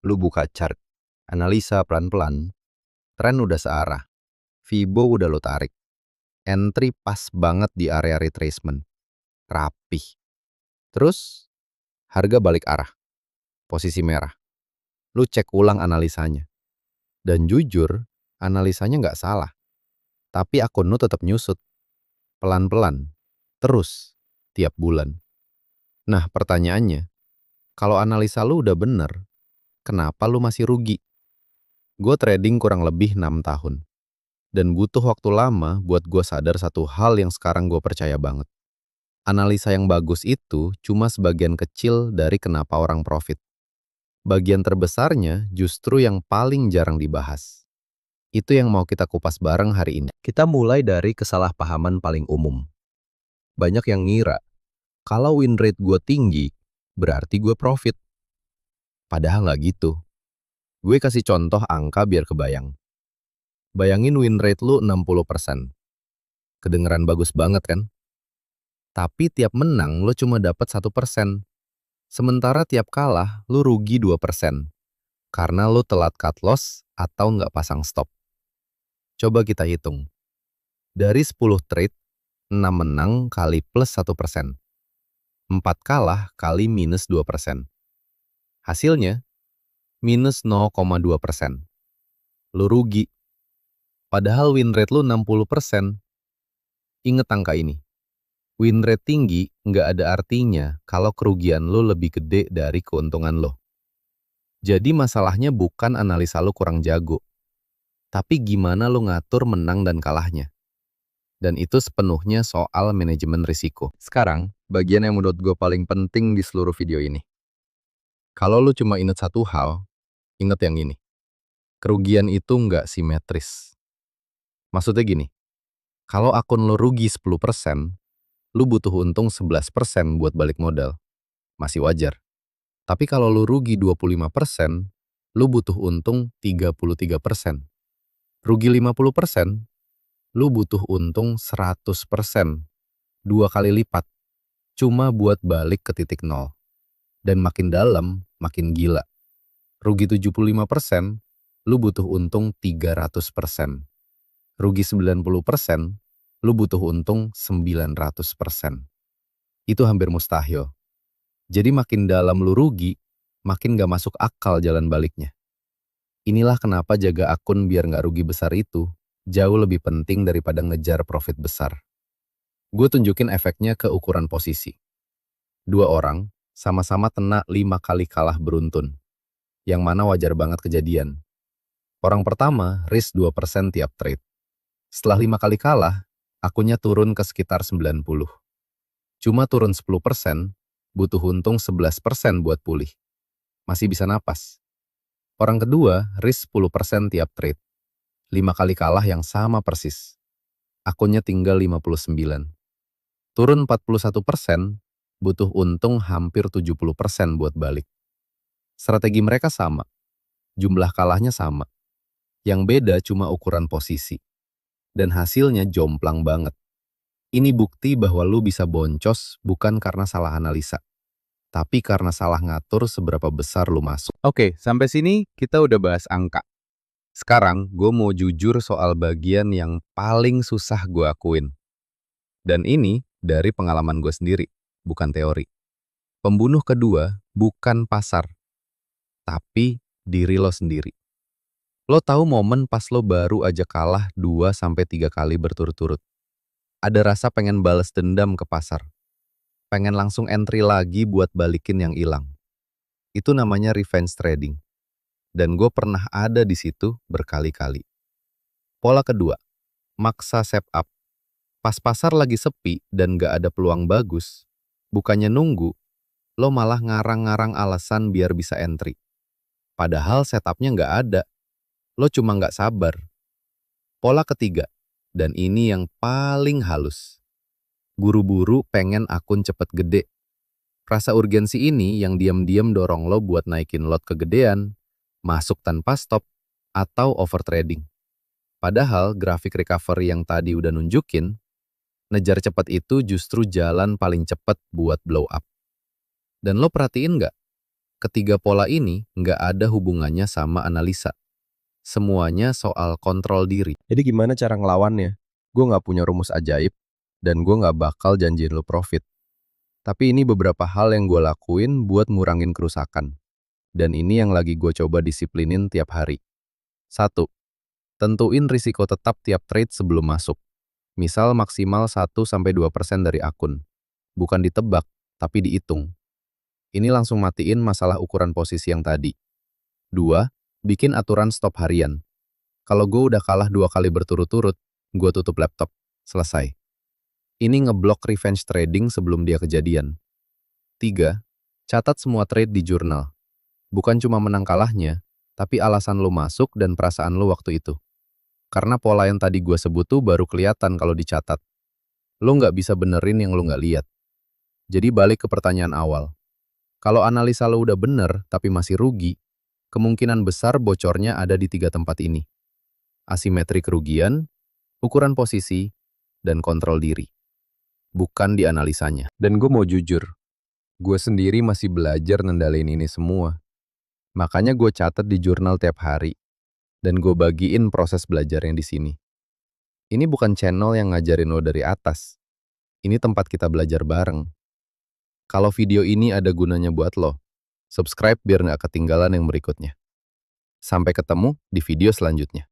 Lu buka chart, analisa pelan-pelan, tren udah searah, Fibo udah lo tarik, entry pas banget di area retracement, rapih. Terus, harga balik arah, posisi merah. Lu cek ulang analisanya. Dan jujur, analisanya nggak salah. Tapi akun lu tetap nyusut, pelan-pelan, terus, tiap bulan. Nah pertanyaannya, kalau analisa lu udah bener, kenapa lu masih rugi? Gue trading kurang lebih 6 tahun. Dan butuh waktu lama buat gue sadar satu hal yang sekarang gue percaya banget. Analisa yang bagus itu cuma sebagian kecil dari kenapa orang profit. Bagian terbesarnya justru yang paling jarang dibahas. Itu yang mau kita kupas bareng hari ini. Kita mulai dari kesalahpahaman paling umum. Banyak yang ngira, kalau win rate gue tinggi, berarti gue profit. Padahal nggak gitu. Gue kasih contoh angka biar kebayang. Bayangin win rate lu 60%. Kedengeran bagus banget kan? Tapi tiap menang lo cuma dapat 1%. Sementara tiap kalah lo rugi 2%. Karena lo telat cut loss atau nggak pasang stop. Coba kita hitung. Dari 10 trade, 6 menang kali plus 1%. 4 kalah kali minus 2%. Hasilnya, minus 0,2%. Lo rugi. Padahal win rate lo 60%. Ingat angka ini. Win rate tinggi nggak ada artinya kalau kerugian lo lebih gede dari keuntungan lo. Jadi masalahnya bukan analisa lo kurang jago, tapi gimana lo ngatur menang dan kalahnya. Dan itu sepenuhnya soal manajemen risiko. Sekarang, bagian yang menurut gue paling penting di seluruh video ini. Kalau lo cuma ingat satu hal, ingat yang ini. Kerugian itu nggak simetris. Maksudnya gini, kalau akun lo rugi 10%, lo butuh untung 11% buat balik modal. Masih wajar. Tapi kalau lu rugi 25%, lu butuh untung 33%. Rugi 50%, lu butuh untung 100%. 2 kali lipat. Cuma buat balik ke titik nol. Dan makin dalam, makin gila. Rugi 75%, lu butuh untung 300%. Rugi 90%, lu butuh untung 900%. Itu hampir mustahil. Jadi makin dalam lu rugi, makin gak masuk akal jalan baliknya. Inilah kenapa jaga akun biar gak rugi besar itu jauh lebih penting daripada ngejar profit besar. Gue tunjukin efeknya ke ukuran posisi. 2 orang sama-sama kena 5 kali kalah beruntun. Yang mana wajar banget kejadian. Orang pertama risk 2% tiap trade. Setelah 5 kali kalah, akunnya turun ke sekitar 90. Cuma turun 10%, butuh untung 11% buat pulih. Masih bisa napas. Orang kedua, risk 10% tiap trade. 5 kali kalah yang sama persis. Akunnya tinggal 59. Turun 41%, butuh untung hampir 70% buat balik. Strategi mereka sama. Jumlah kalahnya sama. Yang beda cuma ukuran posisi. Dan hasilnya jomplang banget. Ini bukti bahwa lu bisa boncos bukan karena salah analisa, tapi karena salah ngatur seberapa besar lu masuk. Oke, sampai sini kita udah bahas angka. Sekarang gue mau jujur soal bagian yang paling susah gue akuin. Dan ini dari pengalaman gue sendiri, bukan teori. Pembunuh kedua bukan pasar, tapi diri lo sendiri. Lo tahu momen pas lo baru aja kalah 2-3 kali berturut-turut. Ada rasa pengen balas dendam ke pasar. Pengen langsung entry lagi buat balikin yang hilang. Itu namanya revenge trading. Dan gue pernah ada di situ berkali-kali. Pola kedua, maksa save up. Pas pasar lagi sepi dan gak ada peluang bagus, bukannya nunggu, lo malah ngarang-ngarang alasan biar bisa entry. Padahal setupnya gak ada. Lo cuma gak sabar. Pola ketiga, dan ini yang paling halus. Buru-buru pengen akun cepet gede. Rasa urgensi ini yang diam-diam dorong lo buat naikin lot kegedean, masuk tanpa stop, atau overtrading. Padahal grafik recovery yang tadi udah nunjukin, ngejar cepat itu justru jalan paling cepat buat blow up. Dan lo perhatiin nggak? Ketiga pola ini nggak ada hubungannya sama analisa. Semuanya soal kontrol diri. Jadi gimana cara ngelawannya? Gue nggak punya rumus ajaib, dan gue nggak bakal janjiin lo profit. Tapi ini beberapa hal yang gue lakuin buat ngurangin kerusakan. Dan ini yang lagi gue coba disiplinin tiap hari. 1. Tentuin risiko tetap tiap trade sebelum masuk. Misal maksimal 1-2% dari akun. Bukan ditebak, tapi dihitung. Ini langsung matiin masalah ukuran posisi yang tadi. 2. Bikin aturan stop harian. Kalau gue udah kalah 2 kali berturut-turut, gue tutup laptop. Selesai. Ini ngeblok revenge trading sebelum dia kejadian. 3. Catat semua trade di jurnal. Bukan cuma menang kalahnya, tapi alasan lo masuk dan perasaan lo waktu itu. Karena pola yang tadi gue sebut tuh baru kelihatan kalau dicatat. Lo nggak bisa benerin yang lo nggak lihat. Jadi balik ke pertanyaan awal. Kalau analisa lo udah bener tapi masih rugi, kemungkinan besar bocornya ada di 3 tempat ini. Asimetri kerugian, ukuran posisi, dan kontrol diri. Bukan di analisanya. Dan gue mau jujur, gue sendiri masih belajar ngendalin ini semua. Makanya gue catat di jurnal tiap hari. Dan gue bagiin proses belajarnya di sini. Ini bukan channel yang ngajarin lo dari atas. Ini tempat kita belajar bareng. Kalau video ini ada gunanya buat lo, subscribe biar nggak ketinggalan yang berikutnya. Sampai ketemu di video selanjutnya.